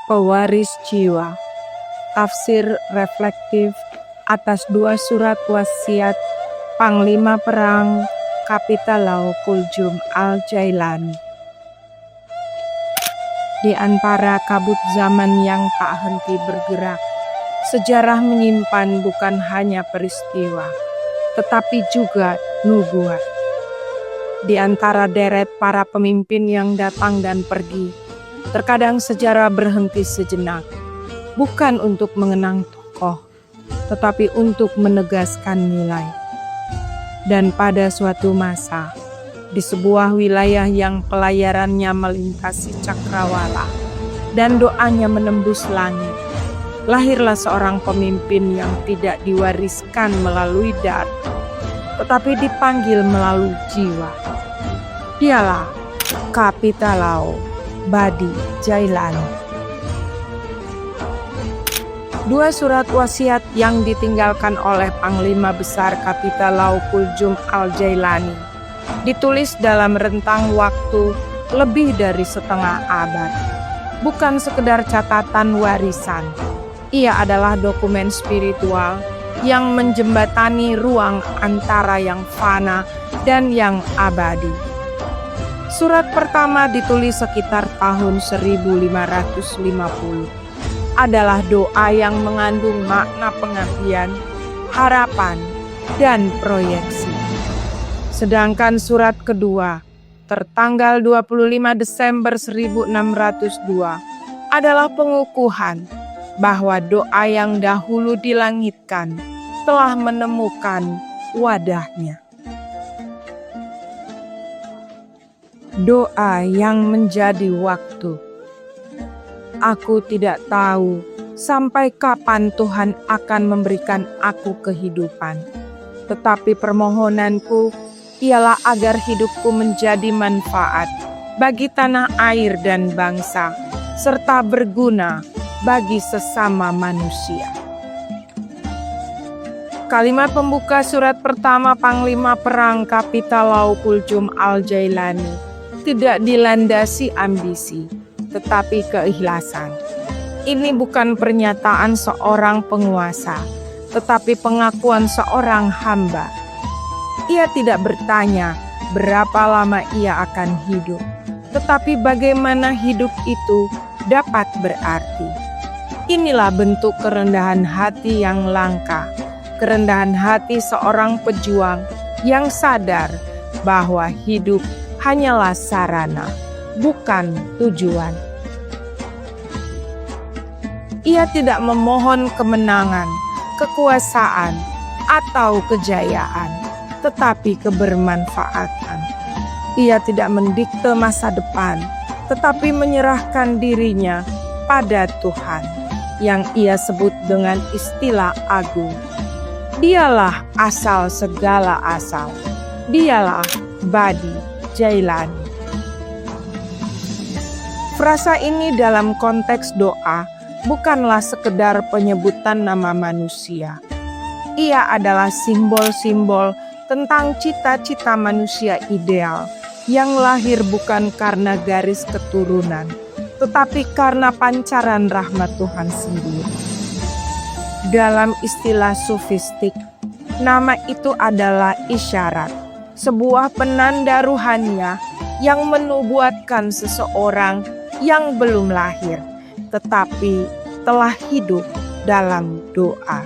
Pewaris jiwa. Tafsir reflektif atas dua surat wasiat Panglima Perang Kapitalau Kuljum Al-Jailani. Di antara kabut zaman yang tak henti bergerak, sejarah menyimpan bukan hanya peristiwa, tetapi juga nubuat. Di antara deret para pemimpin yang datang dan pergi, terkadang sejarah berhenti sejenak, bukan untuk mengenang tokoh, tetapi untuk menegaskan nilai. Dan pada suatu masa, di sebuah wilayah yang pelayarannya melintasi cakrawala dan doanya menembus langit, lahirlah seorang pemimpin yang tidak diwariskan melalui darah, tetapi dipanggil melalui jiwa. Dialah Kapitalau Badi Jailani. Dua surat wasiat yang ditinggalkan oleh Panglima Besar Kapitalau Kuljum Al-Jailani ditulis dalam rentang waktu lebih dari setengah abad. Bukan sekedar catatan warisan, ia adalah dokumen spiritual yang menjembatani ruang antara yang fana dan yang abadi. Surat pertama ditulis sekitar tahun 1550. Adalah doa yang mengandung makna pengabdian, harapan, dan proyeksi. Sedangkan surat kedua, tertanggal 25 Desember 1602, adalah pengukuhan bahwa doa yang dahulu dilangitkan telah menemukan wadahnya. Doa yang menjadi waktu. Aku tidak tahu sampai kapan Tuhan akan memberikan aku kehidupan. Tetapi permohonanku ialah agar hidupku menjadi manfaat bagi tanah air dan bangsa, serta berguna bagi sesama manusia. Kalimat pembuka surat pertama Panglima Perang Kapitalau Kuljum Al-Jailani tidak dilandasi ambisi, tetapi keikhlasan. Ini bukan pernyataan seorang penguasa, tetapi pengakuan seorang hamba. Ia tidak bertanya berapa lama ia akan hidup, tetapi bagaimana hidup itu dapat berarti. Inilah bentuk kerendahan hati yang langka, kerendahan hati seorang pejuang yang sadar bahwa hidup hanyalah sarana, bukan tujuan. Ia tidak memohon kemenangan, kekuasaan, atau kejayaan, tetapi kebermanfaatan. Ia tidak mendikte masa depan, tetapi menyerahkan dirinya pada Tuhan, yang ia sebut dengan istilah agung. Dialah asal segala asal. Dialah Badi Jailani. Frasa ini dalam konteks doa bukanlah sekedar penyebutan nama manusia. Ia adalah simbol-simbol tentang cita-cita manusia ideal yang lahir bukan karena garis keturunan, tetapi karena pancaran rahmat Tuhan sendiri. Dalam istilah sufistik, nama itu adalah isyarat, sebuah penanda ruhania yang menubuatkan seseorang yang belum lahir, tetapi telah hidup dalam doa.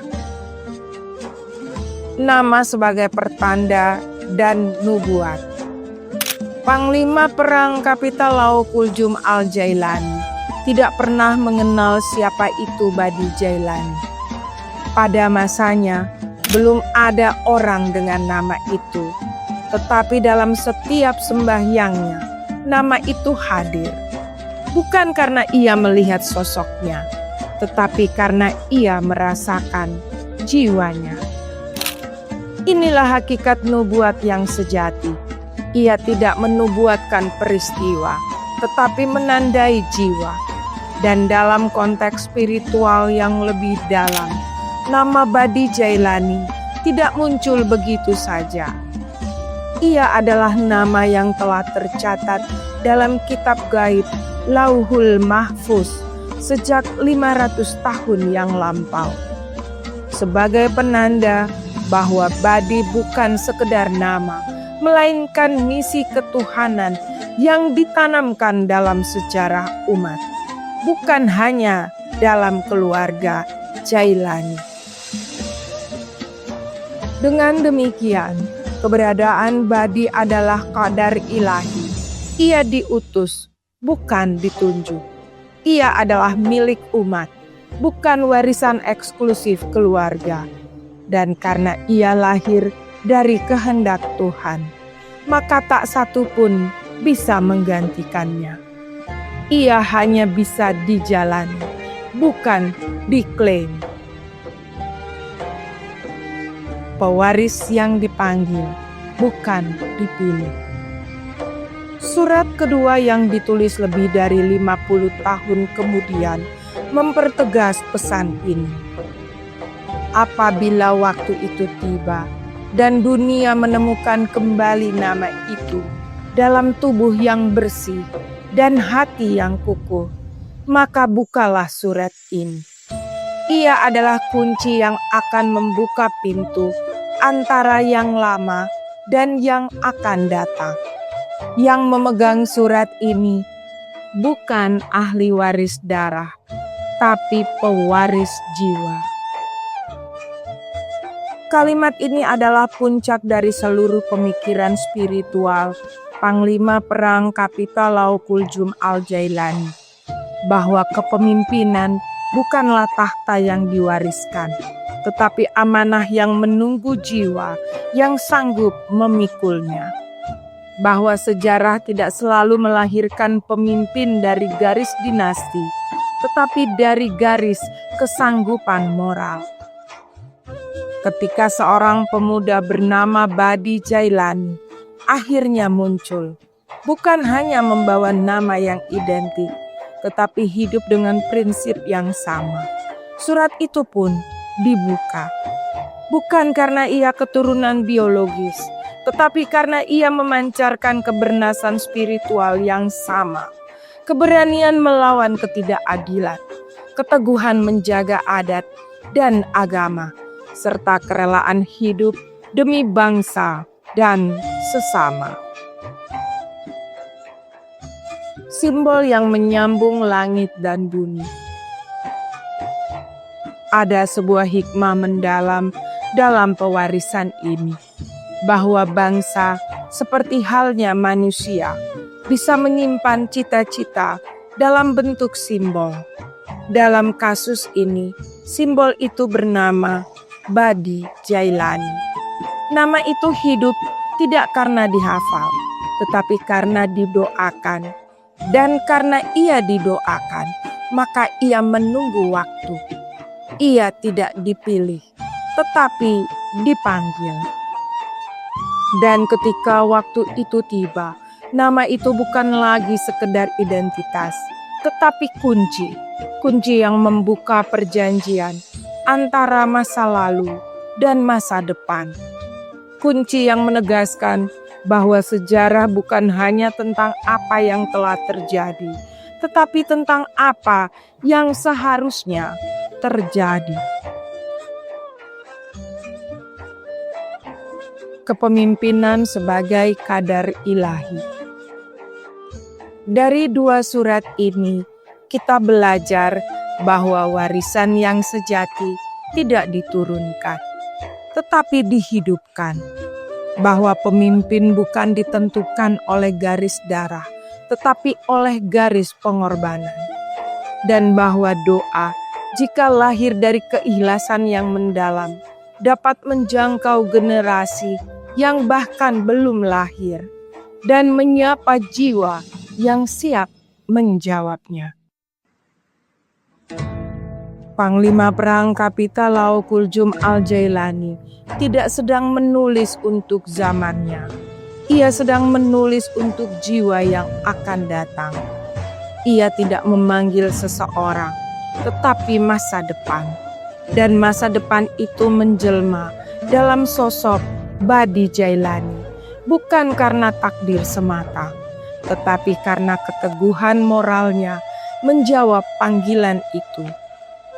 Nama sebagai pertanda dan nubuat. Panglima Perang Kapitalau Kuljum Al-Jailani tidak pernah mengenal siapa itu Badi Jailani. Pada masanya, belum ada orang dengan nama itu, tetapi dalam setiap sembahyangnya, nama itu hadir. Bukan karena ia melihat sosoknya, tetapi karena ia merasakan jiwanya. Inilah hakikat nubuat yang sejati. Ia tidak menubuatkan peristiwa, tetapi menandai jiwa. Dan dalam konteks spiritual yang lebih dalam, nama Badi Jailani tidak muncul begitu saja. Ia adalah nama yang telah tercatat dalam kitab gaib Lauhul Mahfuz sejak 500 tahun yang lampau. Sebagai penanda bahwa Badi bukan sekedar nama, melainkan misi ketuhanan yang ditanamkan dalam sejarah umat, bukan hanya dalam keluarga Jailani. Dengan demikian, keberadaan Badi adalah qadar ilahi. Ia diutus, bukan ditunjuk. Ia adalah milik umat, bukan warisan eksklusif keluarga. Dan karena ia lahir dari kehendak Tuhan, maka tak satu pun bisa menggantikannya. Ia hanya bisa dijalani, bukan diklaim. Pewaris yang dipanggil, bukan dipilih. Surat kedua yang ditulis lebih dari 50 tahun kemudian mempertegas pesan ini. Apabila waktu itu tiba dan dunia menemukan kembali nama itu dalam tubuh yang bersih dan hati yang kukuh, maka bukalah surat ini. Ia adalah kunci yang akan membuka pintu antara yang lama dan yang akan datang. Yang memegang surat ini bukan ahli waris darah, tapi pewaris jiwa. Kalimat ini adalah puncak dari seluruh pemikiran spiritual Panglima Perang Kapita Laukuljum Al-Jailani, bahwa kepemimpinan bukanlah tahta yang diwariskan, tetapi amanah yang menunggu jiwa yang sanggup memikulnya. Bahwa sejarah tidak selalu melahirkan pemimpin dari garis dinasti, tetapi dari garis kesanggupan moral. Ketika seorang pemuda bernama Badi Jailani akhirnya muncul, bukan hanya membawa nama yang identik, tetapi hidup dengan prinsip yang sama. Surat itu pun dibuka, bukan karena ia keturunan biologis, tetapi karena ia memancarkan kebernasan spiritual yang sama, keberanian melawan ketidakadilan, keteguhan menjaga adat dan agama, serta kerelaan hidup demi bangsa dan sesama. Simbol yang menyambung langit dan bumi. Ada sebuah hikmah mendalam dalam pewarisan ini, bahwa bangsa seperti halnya manusia bisa menyimpan cita-cita dalam bentuk simbol. Dalam kasus ini, simbol itu bernama Badi Jailani. Nama itu hidup tidak karena dihafal, tetapi karena didoakan. Dan karena ia didoakan, maka ia menunggu waktu. Ia tidak dipilih, tetapi dipanggil. Dan ketika waktu itu tiba, nama itu bukan lagi sekedar identitas, tetapi kunci. Kunci yang membuka perjanjian antara masa lalu dan masa depan. Kunci yang menegaskan bahwa sejarah bukan hanya tentang apa yang telah terjadi, tetapi tentang apa yang seharusnya terjadi. Kepemimpinan sebagai kadar ilahi. Dari dua surat ini, kita belajar bahwa warisan yang sejati tidak diturunkan, tetapi dihidupkan. Bahwa pemimpin bukan ditentukan oleh garis darah, tetapi oleh garis pengorbanan. Dan bahwa doa, jika lahir dari keikhlasan yang mendalam, dapat menjangkau generasi yang bahkan belum lahir, dan menyapa jiwa yang siap menjawabnya. Panglima Perang Kapita Laukuljum Al-Jailani tidak sedang menulis untuk zamannya. Ia sedang menulis untuk jiwa yang akan datang. Ia tidak memanggil seseorang, tetapi masa depan. Dan masa depan itu menjelma dalam sosok Badi Jailani, bukan karena takdir semata, tetapi karena keteguhan moralnya menjawab panggilan itu.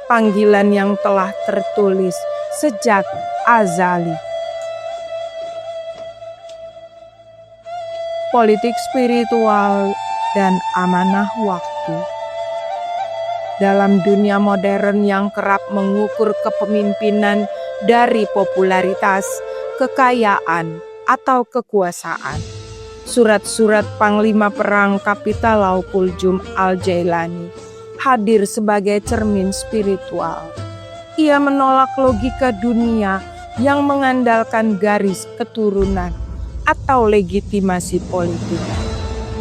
Panggilan yang telah tertulis sejak azali. Politik spiritual dan amanah waktu. Dalam dunia modern yang kerap mengukur kepemimpinan dari popularitas, kekayaan, atau kekuasaan, surat-surat Panglima Perang Kapital Laukuljum Al-Jailani hadir sebagai cermin spiritual. Ia menolak logika dunia yang mengandalkan garis keturunan atau legitimasi politik.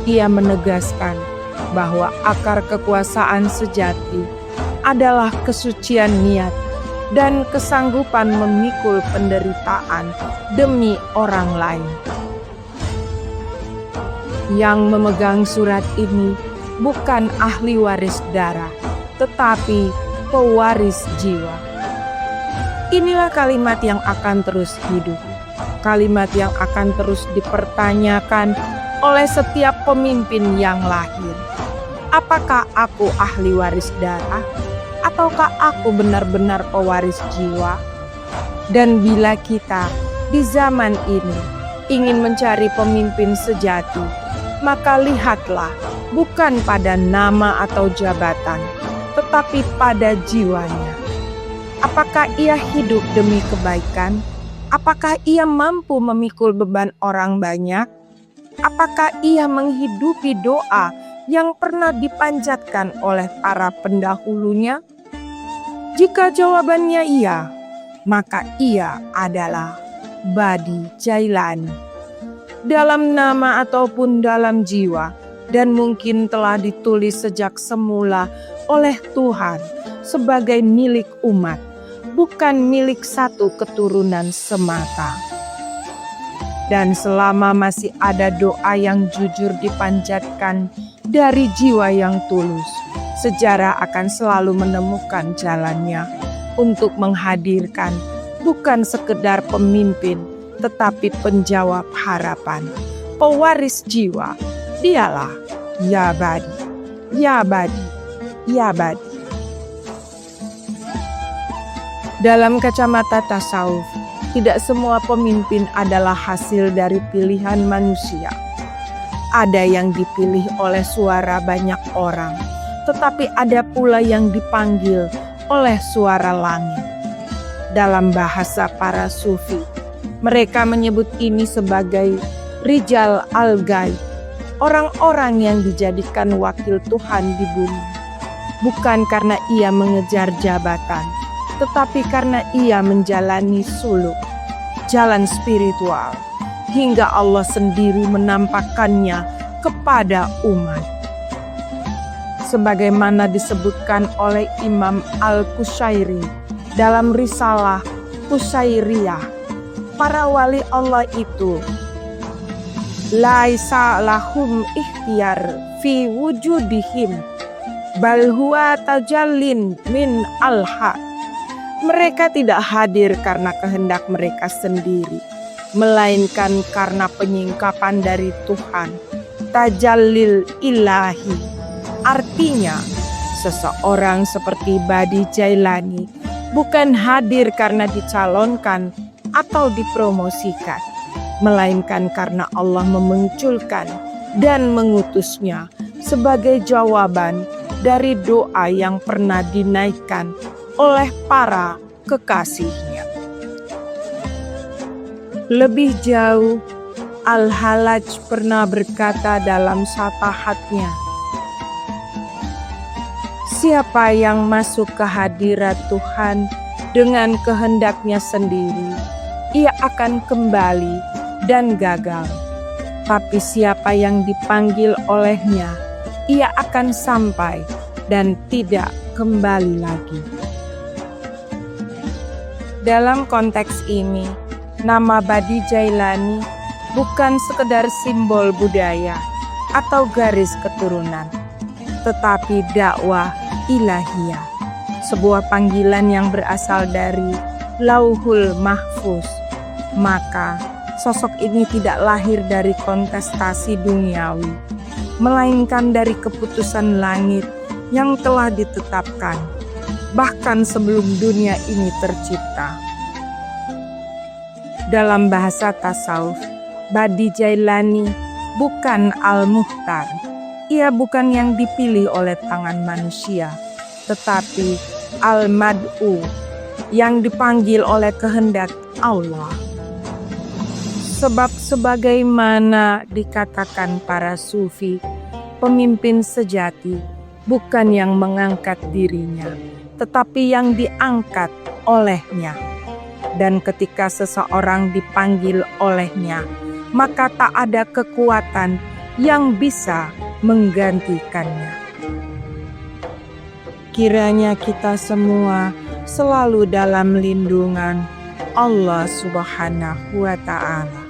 Ia menegaskan bahwa akar kekuasaan sejati adalah kesucian niat dan kesanggupan memikul penderitaan demi orang lain. Yang memegang surat ini bukan ahli waris darah, tetapi pewaris jiwa. Inilah kalimat yang akan terus hidup, kalimat yang akan terus dipertanyakan oleh setiap pemimpin yang lahir. Apakah aku ahli waris darah? Ataukah aku benar-benar pewaris jiwa? Dan bila kita di zaman ini ingin mencari pemimpin sejati, maka lihatlah bukan pada nama atau jabatan, tetapi pada jiwanya. Apakah ia hidup demi kebaikan? Apakah ia mampu memikul beban orang banyak? Apakah ia menghidupi doa yang pernah dipanjatkan oleh para pendahulunya? Jika jawabannya iya, maka ia adalah Badi Jailani. Dalam nama ataupun dalam jiwa, dan mungkin telah ditulis sejak semula oleh Tuhan sebagai milik umat, bukan milik satu keturunan semata. Dan selama masih ada doa yang jujur dipanjatkan dari jiwa yang tulus, sejarah akan selalu menemukan jalannya untuk menghadirkan bukan sekedar pemimpin, tetapi penjawab harapan, pewaris jiwa. Dialah Ya Badi, Ya Badi, Ya Badi. Dalam kacamata tasawuf, tidak semua pemimpin adalah hasil dari pilihan manusia. Ada yang dipilih oleh suara banyak orang, tetapi ada pula yang dipanggil oleh suara langit. Dalam bahasa para sufi, mereka menyebut ini sebagai Rijal Al-Ghaib, orang-orang yang dijadikan wakil Tuhan di bumi. Bukan karena ia mengejar jabatan, tetapi karena ia menjalani suluk, jalan spiritual, hingga Allah sendiri menampakkannya kepada umat. Sebagaimana disebutkan oleh Imam Al-Qushairi dalam risalah Qushairiyah, para wali Allah itu laisa lahum ikhtiyar fi wujudihim bal huwa tajallin min al-haq. Mereka tidak hadir karena kehendak mereka sendiri, melainkan karena penyingkapan dari Tuhan, tajallil ilahi. Artinya, seseorang seperti Badi Jailani bukan hadir karena dicalonkan atau dipromosikan, melainkan karena Allah memunculkan dan mengutusnya sebagai jawaban dari doa yang pernah dinaikkan oleh para kekasihnya. Lebih jauh, Al-Halaj pernah berkata dalam satahatnya, siapa yang masuk ke hadirat Tuhan dengan kehendaknya sendiri, ia akan kembali dan gagal. Tapi siapa yang dipanggil olehnya, ia akan sampai dan tidak kembali lagi. Dalam konteks ini, nama Badi Jailani bukan sekedar simbol budaya atau garis keturunan, tetapi dakwah ilahiyah, sebuah panggilan yang berasal dari Lauhul Mahfuz. Maka sosok ini tidak lahir dari kontestasi duniawi, melainkan dari keputusan langit yang telah ditetapkan bahkan sebelum dunia ini tercipta. Dalam bahasa tasawuf, Badi Jailani bukan Al-Muhtar. Ia bukan yang dipilih oleh tangan manusia, tetapi Al-Mad'u, yang dipanggil oleh kehendak Allah. Sebab sebagaimana dikatakan para sufi, pemimpin sejati bukan yang mengangkat dirinya, tetapi yang diangkat olehnya. Dan ketika seseorang dipanggil olehnya, maka tak ada kekuatan yang bisa menggantikannya. Kiranya kita semua selalu dalam lindungan Allah Subhanahu wa Ta'ala.